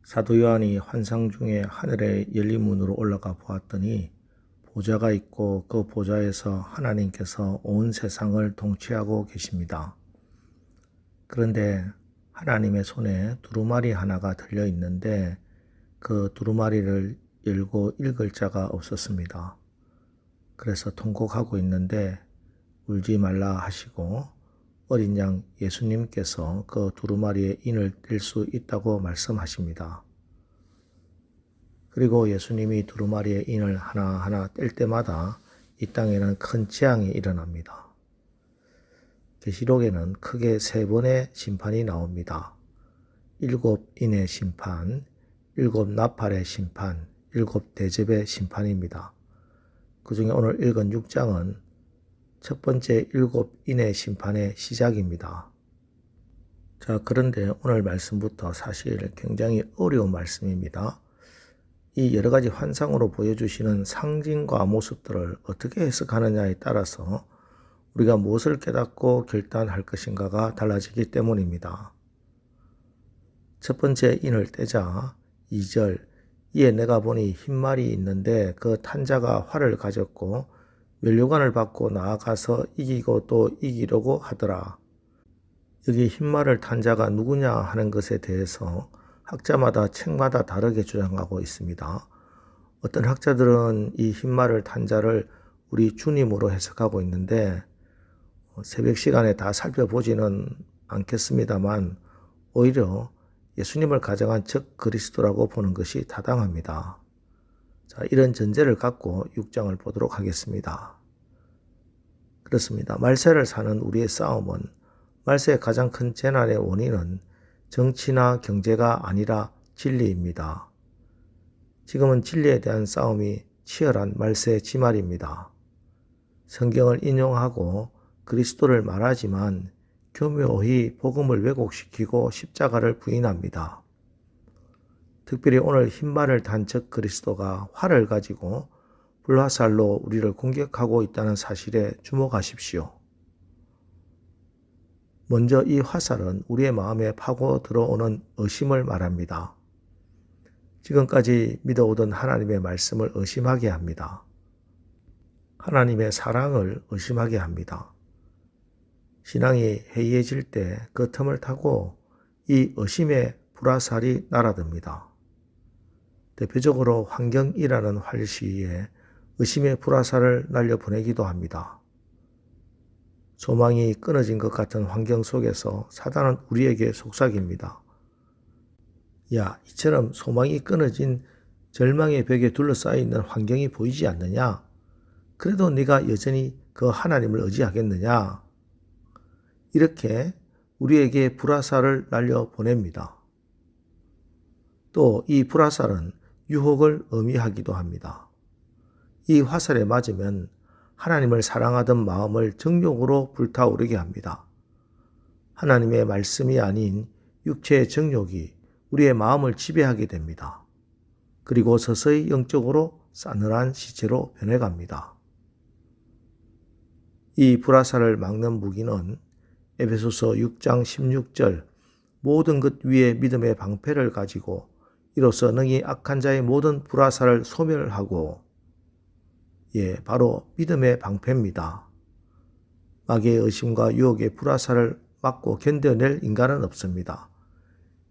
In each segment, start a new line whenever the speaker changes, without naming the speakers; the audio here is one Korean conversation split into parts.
사도 요한이 환상 중에 하늘의 열린 문으로 올라가 보았더니 보좌가 있고 그 보좌에서 하나님께서 온 세상을 통치하고 계십니다. 그런데 하나님의 손에 두루마리 하나가 들려 있는데 그 두루마리를 열고 읽을 자가 없었습니다. 그래서 통곡하고 있는데 울지 말라 하시고 어린 양 예수님께서 그 두루마리에 인을 뗄 수 있다고 말씀하십니다. 그리고 예수님이 두루마리의 인을 하나하나 뗄 때마다 이 땅에는 큰 재앙이 일어납니다. 계시록에는 크게 3번의 심판이 나옵니다. 7인의 심판, 7나팔의 심판, 7대접의 심판입니다. 그 중에 오늘 읽은 6장은 첫 번째 7인의 심판의 시작입니다. 자, 그런데 오늘 말씀부터 사실 굉장히 어려운 말씀입니다. 이 여러 가지 환상으로 보여주시는 상징과 모습들을 어떻게 해석하느냐에 따라서 우리가 무엇을 깨닫고 결단할 것인가가 달라지기 때문입니다. 첫 번째 인을 떼자 2절 이에 내가 보니 흰 말이 있는데 그 탄자가 활을 가졌고 면류관을 받고 나아가서 이기고 또 이기려고 하더라. 여기 흰 말을 탄 자가 누구냐 하는 것에 대해서 학자마다 책마다 다르게 주장하고 있습니다. 어떤 학자들은 이 흰 말을 탄 자를 우리 주님으로 해석하고 있는데 새벽 시간에 다 살펴보지는 않겠습니다만 오히려 예수님을 가정한 적 그리스도라고 보는 것이 타당합니다. 자, 이런 전제를 갖고 6장을 보도록 하겠습니다. 그렇습니다. 말세를 사는 우리의 싸움은 말세의 가장 큰 재난의 원인은 정치나 경제가 아니라 진리입니다. 지금은 진리에 대한 싸움이 치열한 말세의 지말입니다. 성경을 인용하고 그리스도를 말하지만 교묘히 복음을 왜곡시키고 십자가를 부인합니다. 특별히 오늘 흰말을 단 적 그리스도가 활을 가지고 불화살로 우리를 공격하고 있다는 사실에 주목하십시오. 먼저 이 화살은 우리의 마음에 파고 들어오는 의심을 말합니다. 지금까지 믿어오던 하나님의 말씀을 의심하게 합니다. 하나님의 사랑을 의심하게 합니다. 신앙이 해이해질 때 그 틈을 타고 이 의심의 불화살이 날아듭니다. 대표적으로 환경이라는 활 시위에 의심의 불화살을 날려보내기도 합니다. 소망이 끊어진 것 같은 환경 속에서 사단은 우리에게 속삭입니다. 야, 이처럼 소망이 끊어진 절망의 벽에 둘러싸여 있는 환경이 보이지 않느냐? 그래도 네가 여전히 그 하나님을 의지하겠느냐? 이렇게 우리에게 불화살을 날려보냅니다. 또 이 불화살은 유혹을 의미하기도 합니다. 이 화살에 맞으면 하나님을 사랑하던 마음을 정욕으로 불타오르게 합니다. 하나님의 말씀이 아닌 육체의 정욕이 우리의 마음을 지배하게 됩니다. 그리고 서서히 영적으로 싸늘한 시체로 변해갑니다. 이 불화살을 막는 무기는 에베소서 6장 16절 모든 것 위에 믿음의 방패를 가지고 이로써 능히 악한 자의 모든 불화살을 소멸하고 바로 믿음의 방패입니다. 마귀의 의심과 유혹의 불화살을 막고 견뎌낼 인간은 없습니다.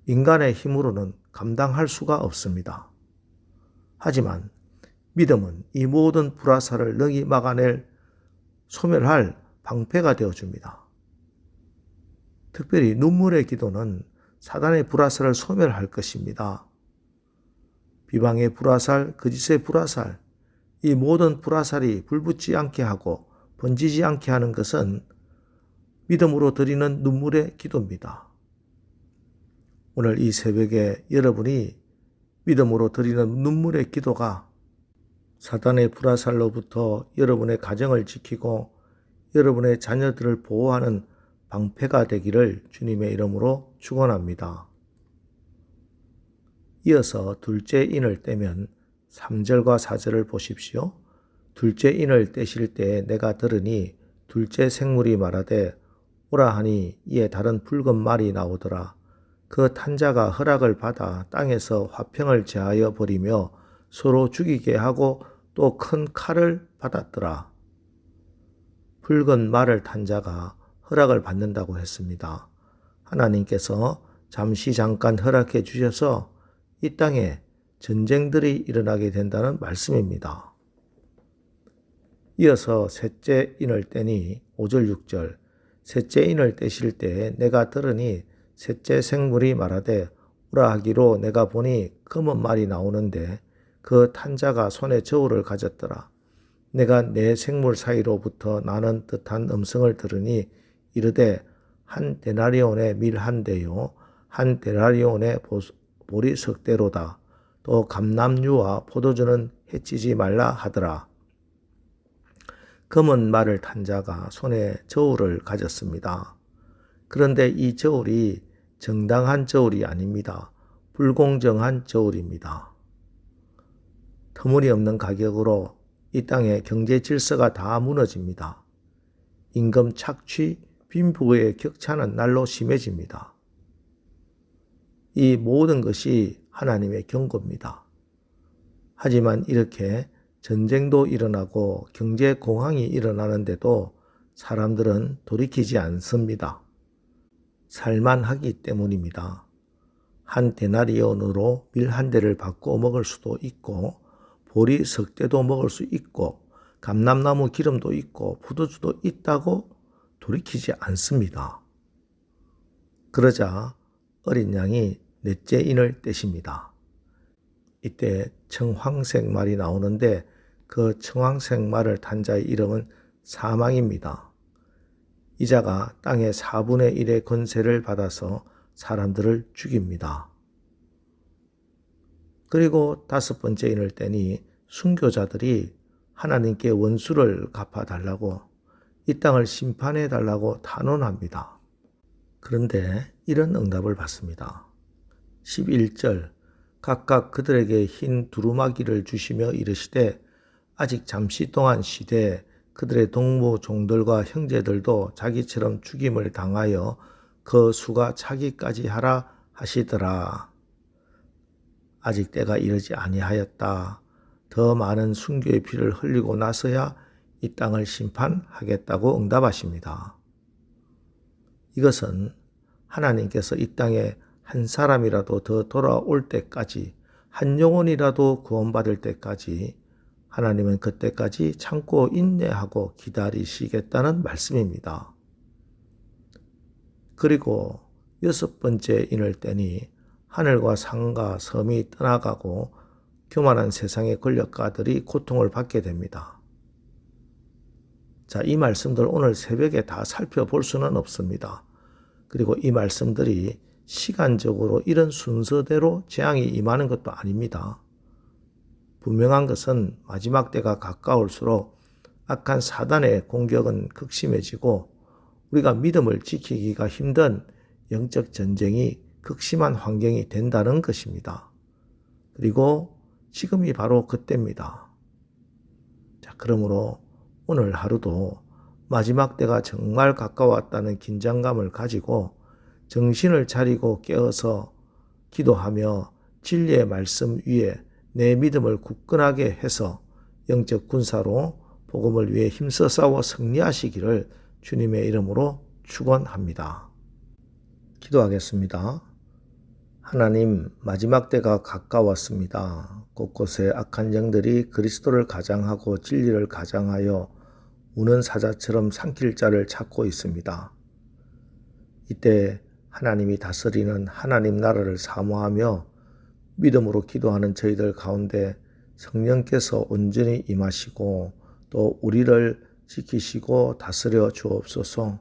인간의 힘으로는 감당할 수가 없습니다. 하지만 믿음은 이 모든 불화살을 능히 막아낼 소멸할 방패가 되어줍니다. 특별히 눈물의 기도는 사단의 불화살을 소멸할 것입니다. 비방의 불화살, 거짓의 불화살, 이 모든 불화살이 불붙지 않게 하고 번지지 않게 하는 것은 믿음으로 드리는 눈물의 기도입니다. 오늘 이 새벽에 여러분이 믿음으로 드리는 눈물의 기도가 사단의 불화살로부터 여러분의 가정을 지키고 여러분의 자녀들을 보호하는 방패가 되기를 주님의 이름으로 축원합니다. 이어서 둘째 인을 떼면 3절과 4절을 보십시오. 둘째 인을 떼실 때 내가 들으니 둘째 생물이 말하되 오라 하니 이에 다른 붉은 말이 나오더라. 그 탄자가 허락을 받아 땅에서 화평을 제하여 버리며 서로 죽이게 하고 또 큰 칼을 받았더라. 붉은 말을 탄 자가 허락을 받는다고 했습니다. 하나님께서 잠깐 허락해 주셔서 이 땅에 전쟁들이 일어나게 된다는 말씀입니다. 이어서 셋째 인을 떼니 5절 6절 셋째 인을 떼실 때 내가 들으니 셋째 생물이 말하되 오라 하기로 내가 보니 검은 말이 나오는데 그 탄자가 손에 저울을 가졌더라. 내가 네 생물 사이로부터 나는 듯한 음성을 들으니 이르되 한 데나리온의 밀 한 대요 한 데나리온의 보리 석 대로다. 또 감람류와 포도주는 해치지 말라 하더라. 검은 말을 탄 자가 손에 저울을 가졌습니다. 그런데 이 저울이 정당한 저울이 아닙니다. 불공정한 저울입니다. 터무니없는 가격으로 이 땅의 경제 질서가 다 무너집니다. 임금 착취, 빈부의 격차는 날로 심해집니다. 이 모든 것이 하나님의 경고입니다. 하지만 이렇게 전쟁도 일어나고 경제 공황이 일어나는데도 사람들은 돌이키지 않습니다. 살만하기 때문입니다. 한 데나리온으로 밀 한 대를 바꿔 먹을 수도 있고 보리 석 대도 먹을 수 있고 감람나무 기름도 있고 포도주도 있다고 돌이키지 않습니다. 그러자 어린 양이 넷째 인을 떼십니다. 이때 청황색 말이 나오는데 그 청황색 말을 탄 자의 이름은 사망입니다. 이 자가 땅의 4분의 1의 권세를 받아서 사람들을 죽입니다. 그리고 다섯 번째 인을 떼니 순교자들이 하나님께 원수를 갚아달라고 이 땅을 심판해달라고 탄원합니다. 그런데 이런 응답을 받습니다. 11절 각각 그들에게 흰 두루마기를 주시며 이르시되 아직 잠시 동안 쉬되 그들의 동무 종들과 형제들도 자기처럼 죽임을 당하여 그 수가 차기까지 하라 하시더라. 아직 때가 이르지 아니하였다. 더 많은 순교의 피를 흘리고 나서야 이 땅을 심판하겠다고 응답하십니다. 이것은 하나님께서 이 땅에 한 사람이라도 더 돌아올 때까지, 한 영혼이라도 구원받을 때까지 하나님은 그때까지 참고 인내하고 기다리시겠다는 말씀입니다. 그리고 여섯 번째 인을 떼니 하늘과 상과 섬이 떠나가고 교만한 세상의 권력가들이 고통을 받게 됩니다. 자, 이 말씀들 오늘 새벽에 다 살펴볼 수는 없습니다. 그리고 이 말씀들이 시간적으로 이런 순서대로 재앙이 임하는 것도 아닙니다. 분명한 것은 마지막 때가 가까울수록 악한 사단의 공격은 극심해지고 우리가 믿음을 지키기가 힘든 영적 전쟁이 극심한 환경이 된다는 것입니다. 그리고 지금이 바로 그때입니다. 자, 그러므로 오늘 하루도 마지막 때가 정말 가까웠다는 긴장감을 가지고 정신을 차리고 깨어서 기도하며 진리의 말씀 위에 내 믿음을 굳건하게 해서 영적 군사로 복음을 위해 힘써 싸워 승리하시기를 주님의 이름으로 축원합니다. 기도하겠습니다. 하나님, 마지막 때가 가까웠습니다. 곳곳에 악한 영들이 그리스도를 가장하고 진리를 가장하여 우는 사자처럼 삼킬 자를 찾고 있습니다. 이때 하나님이 다스리는 하나님 나라를 사모하며 믿음으로 기도하는 저희들 가운데 성령께서 온전히 임하시고 또 우리를 지키시고 다스려 주옵소서.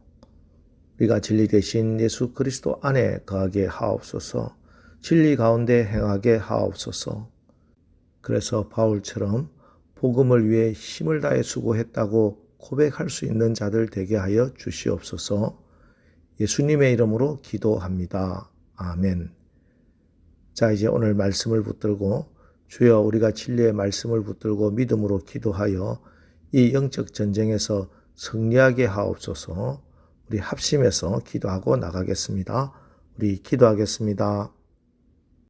우리가 진리 되신 예수 그리스도 안에 거하게 하옵소서. 진리 가운데 행하게 하옵소서. 그래서 바울처럼 복음을 위해 힘을 다해 수고했다고 고백할 수 있는 자들 되게 하여 주시옵소서. 예수님의 이름으로 기도합니다. 아멘. 자, 이제 오늘 말씀을 붙들고 주여 우리가 진리의 말씀을 붙들고 믿음으로 기도하여 이 영적 전쟁에서 승리하게 하옵소서. 우리 합심해서 기도하고 나가겠습니다. 우리 기도하겠습니다.